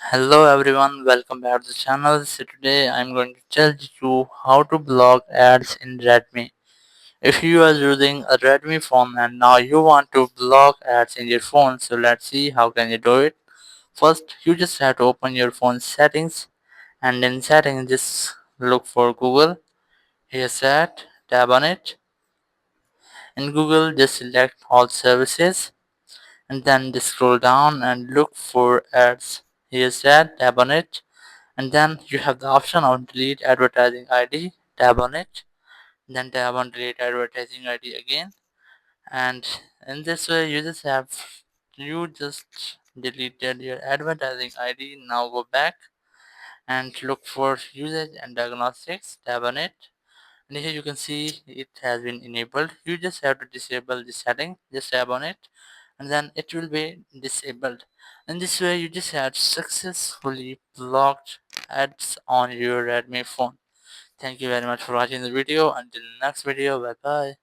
Hello everyone, welcome back to the channel. So today I'm going to tell you how to block ads in Redmi. If you are using a Redmi phone and now you want to block ads in your phone, so let's see how can you do it. First, you just have to open your phone settings, and in settings just look for Google. Here's that, tap on it. In Google just select all services and then just scroll down and look for ads. Here's that, tap on it. And then you have the option of delete advertising ID. Tap on it, then tap on delete advertising ID again, and in this way you just deleted your advertising ID. Now go back and look for usage and diagnostics. Tap on it, and here you can see it has been enabled. You just have to disable the setting. Just tap on it, and then it will be disabled. In this way you just have successfully blocked ads on your Redmi phone. Thank you very much for watching the video. Until next video, bye bye.